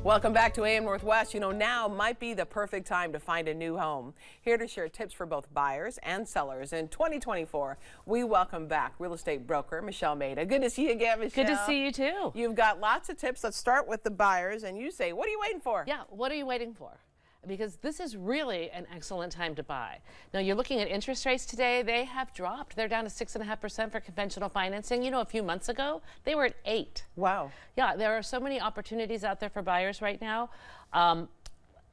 Welcome back to AM Northwest. You know, now might be the perfect time to find a new home. Here to share tips for both buyers and sellers in 2024, we welcome back real estate broker Michelle Maida. Good to see you again, Michelle. Good to see you too. You've got lots of tips. Let's start with the buyers, and you say, what are you waiting for? Yeah, what are you waiting for? Because this is really an excellent time to buy. Now, you're looking at interest rates today. They have dropped. They're down to 6.5% for conventional financing. You know, a few months ago, they were at 8. Wow. Yeah, there are so many opportunities out there for buyers right now.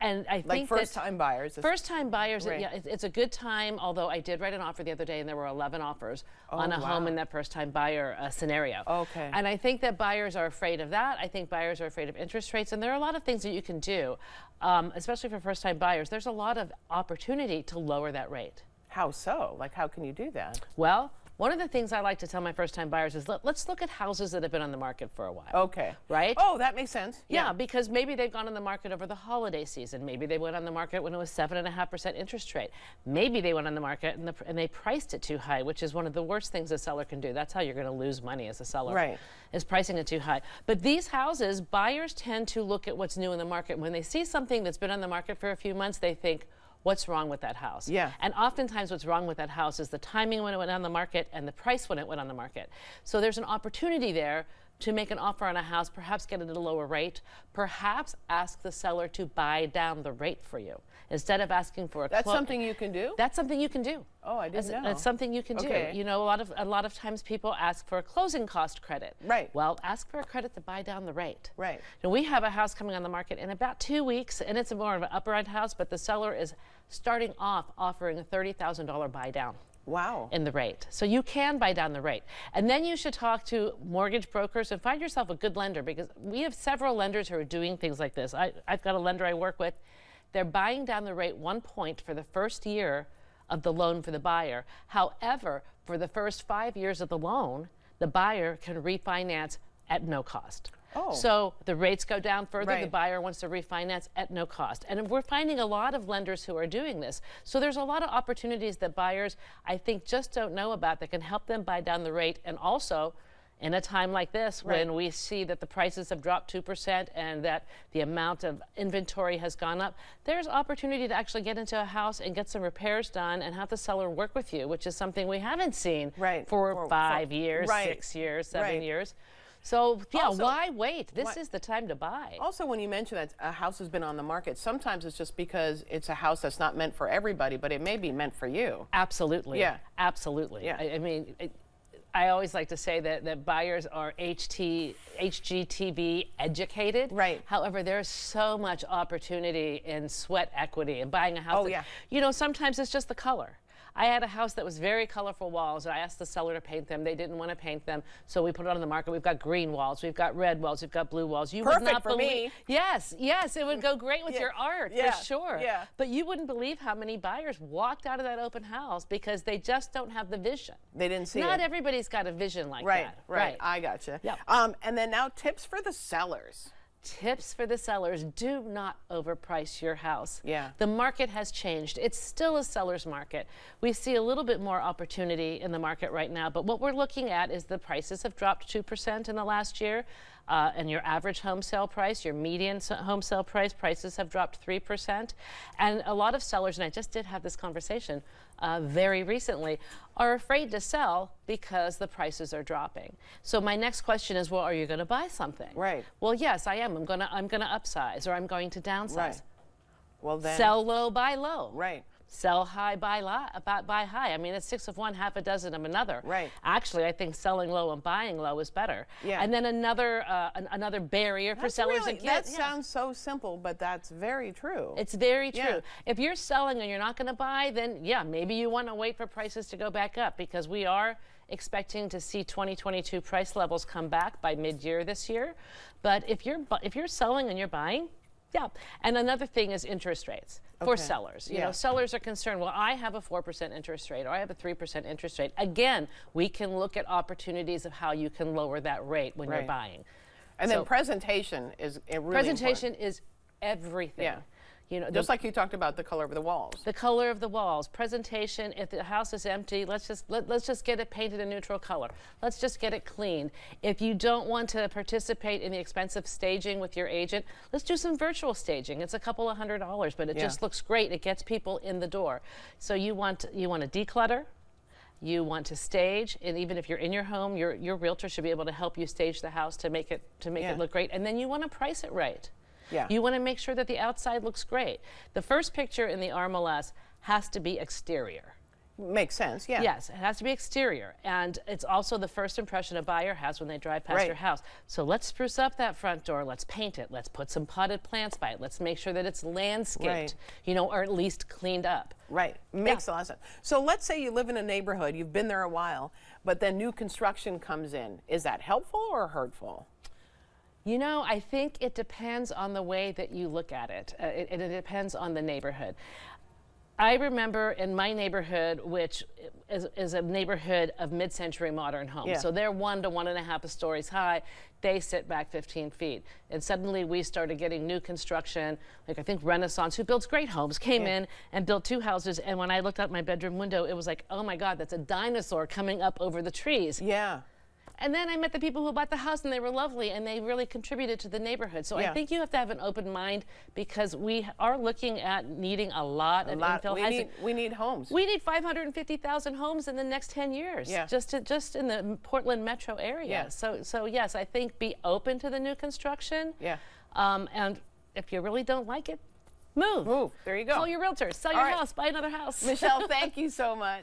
And I think first-time buyers. First-time buyers, right. Yeah, it's a good time, although I did write an offer the other day and there were 11 offers on a home in that first-time buyer scenario. Okay. And I think that buyers are afraid of that. I think buyers are afraid of interest rates, and there are a lot of things that you can do, especially for first-time buyers. There's a lot of opportunity to lower that rate. How so? Like, how can you do that? Well, one of the things I like to tell my first-time buyers is let's look at houses that have been on the market for a while. Okay. Right? Oh, that makes sense. Yeah, because maybe they've gone on the market over the holiday season. Maybe they went on the market when it was 7.5% interest rate. Maybe they went on the market and they priced it too high, which is one of the worst things a seller can do. That's how you're going to lose money as a seller. Right. Is pricing it too high. But these houses, buyers tend to look at what's new in the market. When they see something that's been on the market for a few months, they think, what's wrong with that house? Yeah. And oftentimes what's wrong with that house is the timing when it went on the market and the price when it went on the market. So there's an opportunity there to make an offer on a house, perhaps get it at a lower rate, perhaps ask the seller to buy down the rate for you. Instead of asking for a That's something you can do? That's something you can do. Oh, I didn't know. That's something you can do. You know, a lot of times people ask for a closing cost credit. Right. Well, ask for a credit to buy down the rate. Right. And we have a house coming on the market in about 2 weeks, and it's more of an upper-end house, but the seller is starting off offering a $30,000 buy down. Wow. In the rate. So you can buy down the rate. And then you should talk to mortgage brokers and find yourself a good lender, because we have several lenders who are doing things like this. I've got a lender I work with. They're buying down the rate 1 point for the first year of the loan for the buyer. However, for the first 5 years of the loan, the buyer can refinance at no cost. Oh. So the rates go down further, Right. the buyer wants to refinance at no cost. And we're finding a lot of lenders who are doing this. So there's a lot of opportunities that buyers, I think, just don't know about that can help them buy down the rate. And also, in a time like this, Right. when we see that the prices have dropped 2% and that the amount of inventory has gone up, there's opportunity to actually get into a house and get some repairs done and have the seller work with you, which is something we haven't seen for 5 years, 6 years, 7 years. So, yeah, Also, why wait? This is the time to buy. Also, when you mention that a house has been on the market, sometimes it's just because it's a house that's not meant for everybody, but it may be meant for you. Absolutely. Yeah. Absolutely. Yeah. I mean, I always like to say that buyers are HGTV educated. Right. However, there's so much opportunity in sweat equity and buying a house. Oh, yeah. You know, sometimes it's just the color. I had a house that was very colorful walls, and I asked the seller to paint them. They didn't want to paint them, so we put it on the market. We've got green walls, we've got red walls, we've got blue walls. You Perfect would not for believe. me. Yes, yes, it would go great with your art, Yeah. for sure. Yeah. But you wouldn't believe how many buyers walked out of that open house because they just don't have the vision. They didn't see Not it. everybody's got a vision like Right, that. right. I gotcha. Yeah. And then now tips for the sellers. Tips for the sellers: do not overprice your house. Yeah. The market has changed. It's still a seller's market. We see a little bit more opportunity in the market right now, but what we're looking at is the prices have dropped 2% in the last year. And your average home sale price, your median home sale prices have dropped 3%. And a lot of sellers, and I just did have this conversation very recently, are afraid to sell because the prices are dropping. So my next question is, well, are you going to buy something? Right. Well, yes, I am. I'm going to upsize, or I'm going to downsize. Right. Well, then. Sell low, buy low. Right. Sell high, buy high. I mean, it's 6 of one, half a dozen of another. Right. Actually, I think selling low and buying low is better. Yeah. And then another barrier for sellers. Really, that sounds so simple, but that's very true. It's very true. Yeah. If you're selling and you're not going to buy, then yeah, maybe you want to wait for prices to go back up, because we are expecting to see 2022 price levels come back by mid-year this year. But if you're selling and you're buying, yeah. And another thing is interest rates for sellers. You know, sellers are concerned, well, I have a 4% interest rate, or I have a 3% interest rate. Again, we can look at opportunities of how you can lower that rate when you're buying. And then presentation is really presentation is everything. Yeah. You know, Just like you talked about the color of the walls. the color of the walls, presentation. If the house is empty, let's just get it painted a neutral color. Let's just get it cleaned. If you don't want to participate in the expensive staging with your agent, let's do some virtual staging. It's a couple of $100s, but it just looks great. It gets people in the door. So you want to declutter. You want to stage, and even if you're in your home, your realtor should be able to help you stage the house to make it look great. And then you want to price it right. Yeah. You want to make sure that the outside looks great. The first picture in the RMLS has to be exterior. Makes sense, yeah. Yes, it has to be exterior. And it's also the first impression a buyer has when they drive past your house. So let's spruce up that front door. Let's paint it. Let's put some potted plants by it. Let's make sure that it's landscaped, you know, or at least cleaned up. Right. Makes a lot of sense. So let's say you live in a neighborhood, you've been there a while, but then new construction comes in. Is that helpful or hurtful? You know, I think it depends on the way that you look at it. It depends on the neighborhood. I remember in my neighborhood, which is a neighborhood of mid-century modern homes. So they're 1 to 1.5 stories high. They sit back 15 feet. And suddenly we started getting new construction, like I think Renaissance, who builds great homes, came in and built 2 houses. And when I looked out my bedroom window, it was like, oh my God, that's a dinosaur coming up over the trees. Yeah. And then I met the people who bought the house, and they were lovely, and they really contributed to the neighborhood. So I think you have to have an open mind, because we are looking at needing a lot of infill housing. We need homes. We need 550,000 homes in the next 10 years, just in the Portland metro area. So yes, I think be open to the new construction. And if you really don't like it, move. There you go. Call your realtor, sell your house, buy another house. Michelle, thank you so much.